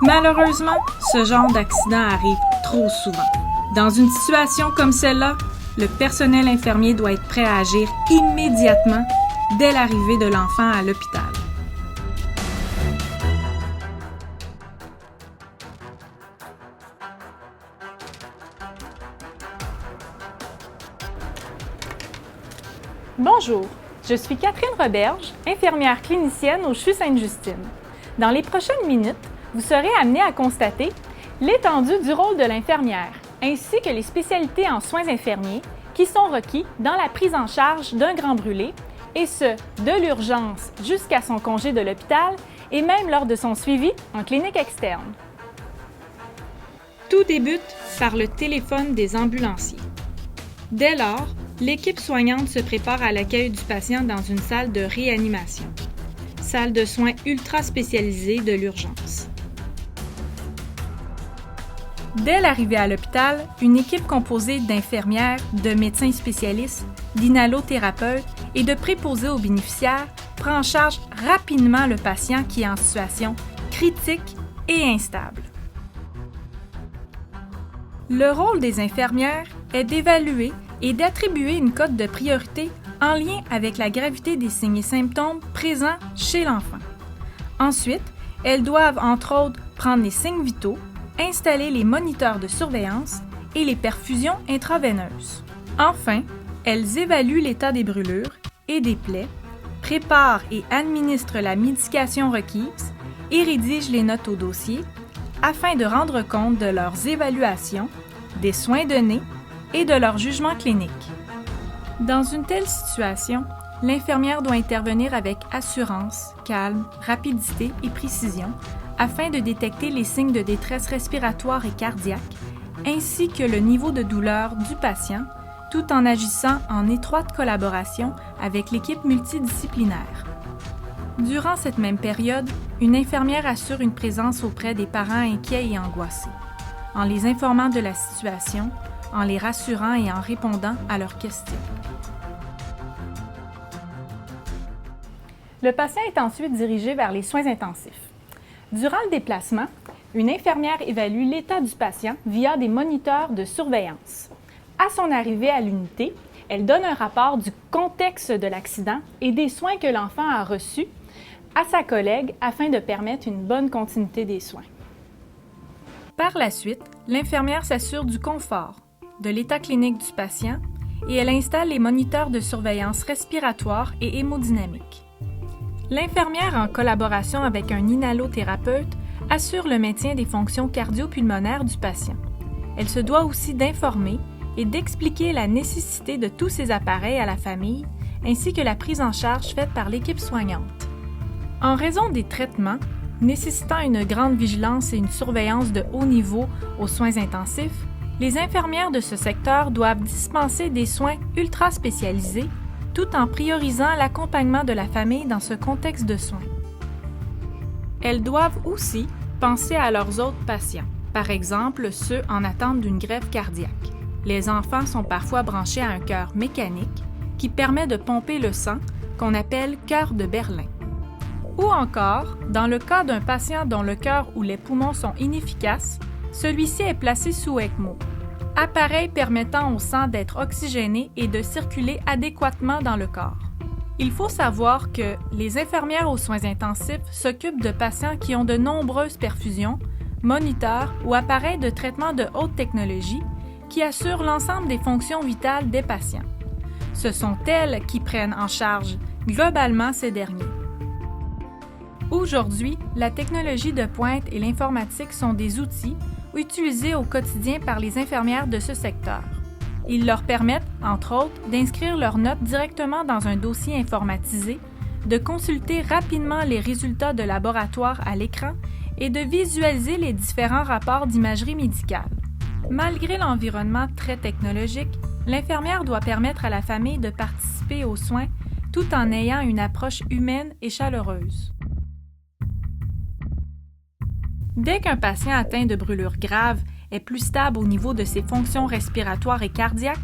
Malheureusement, ce genre d'accident arrive trop souvent. Dans une situation comme celle-là, le personnel infirmier doit être prêt à agir immédiatement dès l'arrivée de l'enfant à l'hôpital. Bonjour, je suis Catherine Roberge, infirmière clinicienne au CHU Sainte-Justine. Dans les prochaines minutes, vous serez amené à constater l'étendue du rôle de l'infirmière, ainsi que les spécialités en soins infirmiers qui sont requis dans la prise en charge d'un grand brûlé, et ce, de l'urgence jusqu'à son congé de l'hôpital et même lors de son suivi en clinique externe. Tout débute par le téléphone des ambulanciers. Dès lors, l'équipe soignante se prépare à l'accueil du patient dans une salle de réanimation, salle de soins ultra spécialisée de l'urgence. Dès l'arrivée à l'hôpital, une équipe composée d'infirmières, de médecins spécialistes, d'inhalothérapeutes et de préposés aux bénéficiaires prend en charge rapidement le patient qui est en situation critique et instable. Le rôle des infirmières est d'évaluer et d'attribuer une cote de priorité en lien avec la gravité des signes et symptômes présents chez l'enfant. Ensuite, elles doivent, entre autres, prendre les signes vitaux, installer les moniteurs de surveillance et les perfusions intraveineuses. Enfin, elles évaluent l'état des brûlures et des plaies, préparent et administrent la médication requise et rédigent les notes au dossier afin de rendre compte de leurs évaluations, des soins donnés et de leur jugement clinique. Dans une telle situation, l'infirmière doit intervenir avec assurance, calme, rapidité et précision afin de détecter les signes de détresse respiratoire et cardiaque, ainsi que le niveau de douleur du patient, tout en agissant en étroite collaboration avec l'équipe multidisciplinaire. Durant cette même période, une infirmière assure une présence auprès des parents inquiets et angoissés, en les informant de la situation, en les rassurant et en répondant à leurs questions. Le patient est ensuite dirigé vers les soins intensifs. Durant le déplacement, une infirmière évalue l'état du patient via des moniteurs de surveillance. À son arrivée à l'unité, elle donne un rapport du contexte de l'accident et des soins que l'enfant a reçus à sa collègue afin de permettre une bonne continuité des soins. Par la suite, l'infirmière s'assure du confort, de l'état clinique du patient et elle installe les moniteurs de surveillance respiratoire et hémodynamique. L'infirmière, en collaboration avec un inhalothérapeute, assure le maintien des fonctions cardio-pulmonaires du patient. Elle se doit aussi d'informer et d'expliquer la nécessité de tous ces appareils à la famille, ainsi que la prise en charge faite par l'équipe soignante. En raison des traitements, nécessitant une grande vigilance et une surveillance de haut niveau aux soins intensifs, les infirmières de ce secteur doivent dispenser des soins ultra spécialisés tout en priorisant l'accompagnement de la famille dans ce contexte de soins. Elles doivent aussi penser à leurs autres patients, par exemple ceux en attente d'une greffe cardiaque. Les enfants sont parfois branchés à un cœur mécanique qui permet de pomper le sang, qu'on appelle cœur de Berlin. Ou encore, dans le cas d'un patient dont le cœur ou les poumons sont inefficaces, celui-ci est placé sous ECMO, appareil permettant au sang d'être oxygéné et de circuler adéquatement dans le corps. Il faut savoir que les infirmières aux soins intensifs s'occupent de patients qui ont de nombreuses perfusions, moniteurs ou appareils de traitement de haute technologie qui assurent l'ensemble des fonctions vitales des patients. Ce sont elles qui prennent en charge globalement ces derniers. Aujourd'hui, la technologie de pointe et l'informatique sont des outils utilisés au quotidien par les infirmières de ce secteur. Ils leur permettent, entre autres, d'inscrire leurs notes directement dans un dossier informatisé, de consulter rapidement les résultats de laboratoire à l'écran et de visualiser les différents rapports d'imagerie médicale. Malgré l'environnement très technologique, l'infirmière doit permettre à la famille de participer aux soins tout en ayant une approche humaine et chaleureuse. Dès qu'un patient atteint de brûlures graves est plus stable au niveau de ses fonctions respiratoires et cardiaques,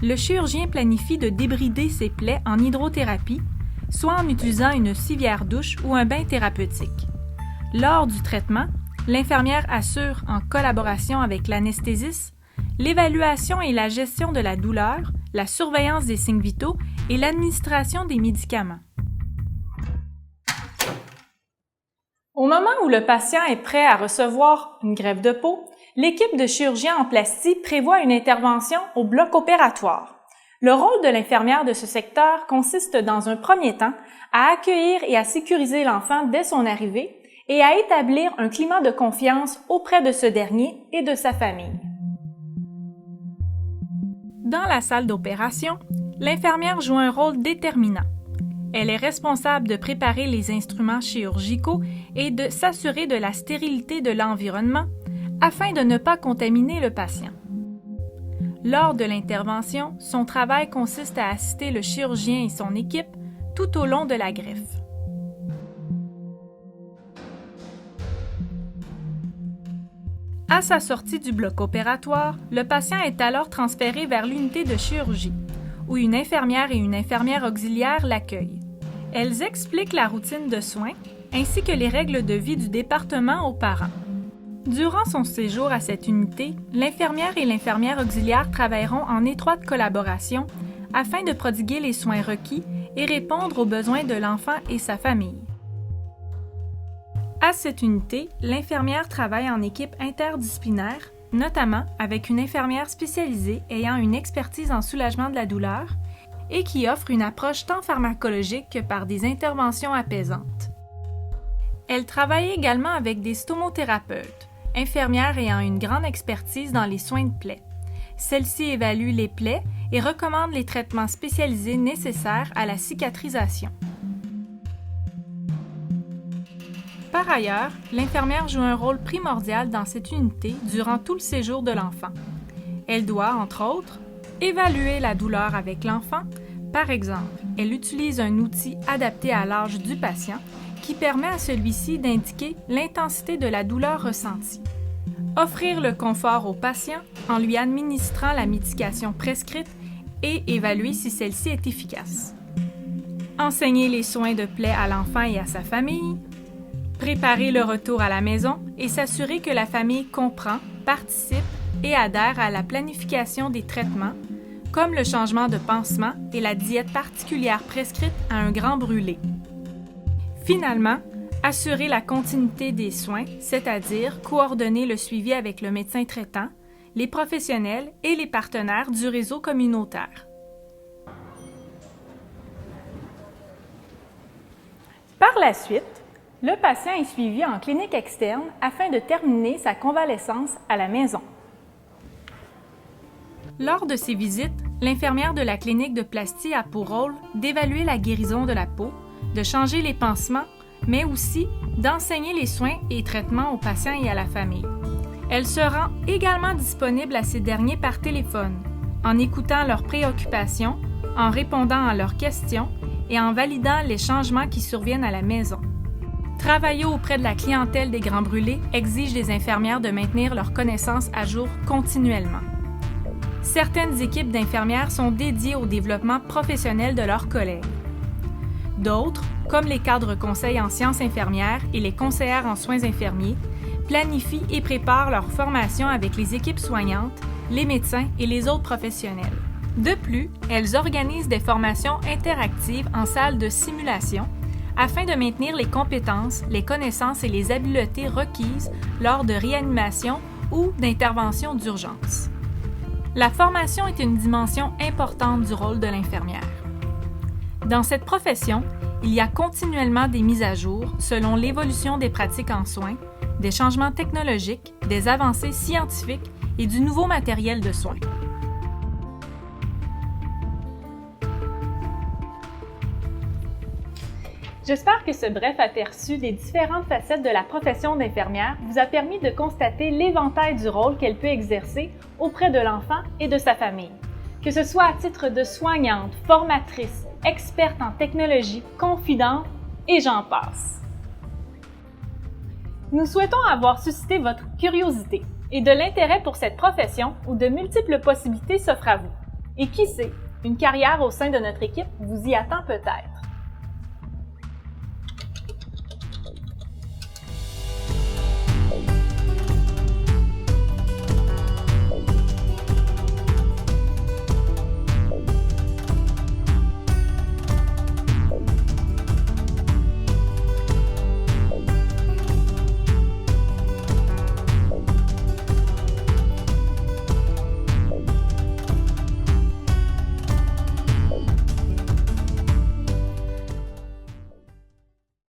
le chirurgien planifie de débrider ses plaies en hydrothérapie, soit en utilisant une civière douche ou un bain thérapeutique. Lors du traitement, l'infirmière assure, en collaboration avec l'anesthésiste, l'évaluation et la gestion de la douleur, la surveillance des signes vitaux et l'administration des médicaments. Au moment où le patient est prêt à recevoir une greffe de peau, l'équipe de chirurgiens en plastie prévoit une intervention au bloc opératoire. Le rôle de l'infirmière de ce secteur consiste dans un premier temps à accueillir et à sécuriser l'enfant dès son arrivée et à établir un climat de confiance auprès de ce dernier et de sa famille. Dans la salle d'opération, l'infirmière joue un rôle déterminant. Elle est responsable de préparer les instruments chirurgicaux et de s'assurer de la stérilité de l'environnement afin de ne pas contaminer le patient. Lors de l'intervention, son travail consiste à assister le chirurgien et son équipe tout au long de la greffe. À sa sortie du bloc opératoire, le patient est alors transféré vers l'unité de chirurgie, où une infirmière et une infirmière auxiliaire l'accueillent. Elles expliquent la routine de soins ainsi que les règles de vie du département aux parents. Durant son séjour à cette unité, l'infirmière et l'infirmière auxiliaire travailleront en étroite collaboration afin de prodiguer les soins requis et répondre aux besoins de l'enfant et sa famille. À cette unité, l'infirmière travaille en équipe interdisciplinaire, notamment avec une infirmière spécialisée ayant une expertise en soulagement de la douleur et qui offre une approche tant pharmacologique que par des interventions apaisantes. Elle travaille également avec des stomothérapeutes, infirmières ayant une grande expertise dans les soins de plaies. Celle-ci évalue les plaies et recommande les traitements spécialisés nécessaires à la cicatrisation. Par ailleurs, l'infirmière joue un rôle primordial dans cette unité durant tout le séjour de l'enfant. Elle doit, entre autres, évaluer la douleur avec l'enfant. Par exemple, elle utilise un outil adapté à l'âge du patient qui permet à celui-ci d'indiquer l'intensité de la douleur ressentie. Offrir le confort au patient en lui administrant la médication prescrite et évaluer si celle-ci est efficace. Enseigner les soins de plaie à l'enfant et à sa famille. Préparer le retour à la maison et s'assurer que la famille comprend, participe et adhère à la planification des traitements, comme le changement de pansement et la diète particulière prescrite à un grand brûlé. Finalement, assurer la continuité des soins, c'est-à-dire coordonner le suivi avec le médecin traitant, les professionnels et les partenaires du réseau communautaire. Par la suite, le patient est suivi en clinique externe afin de terminer sa convalescence à la maison. Lors de ces visites, l'infirmière de la clinique de plastie a pour rôle d'évaluer la guérison de la peau, de changer les pansements, mais aussi d'enseigner les soins et traitements aux patients et à la famille. Elle se rend également disponible à ces derniers par téléphone, en écoutant leurs préoccupations, en répondant à leurs questions et en validant les changements qui surviennent à la maison. Travailler auprès de la clientèle des grands brûlés exige des infirmières de maintenir leurs connaissances à jour continuellement. Certaines équipes d'infirmières sont dédiées au développement professionnel de leurs collègues. D'autres, comme les cadres conseils en sciences infirmières et les conseillères en soins infirmiers, planifient et préparent leur formation avec les équipes soignantes, les médecins et les autres professionnels. De plus, elles organisent des formations interactives en salle de simulation afin de maintenir les compétences, les connaissances et les habiletés requises lors de réanimation ou d'intervention d'urgence. La formation est une dimension importante du rôle de l'infirmière. Dans cette profession, il y a continuellement des mises à jour selon l'évolution des pratiques en soins, des changements technologiques, des avancées scientifiques et du nouveau matériel de soins. J'espère que ce bref aperçu des différentes facettes de la profession d'infirmière vous a permis de constater l'éventail du rôle qu'elle peut exercer auprès de l'enfant et de sa famille. Que ce soit à titre de soignante, formatrice, experte en technologie, confidente et j'en passe. Nous souhaitons avoir suscité votre curiosité et de l'intérêt pour cette profession où de multiples possibilités s'offrent à vous. Et qui sait, une carrière au sein de notre équipe vous y attend peut-être.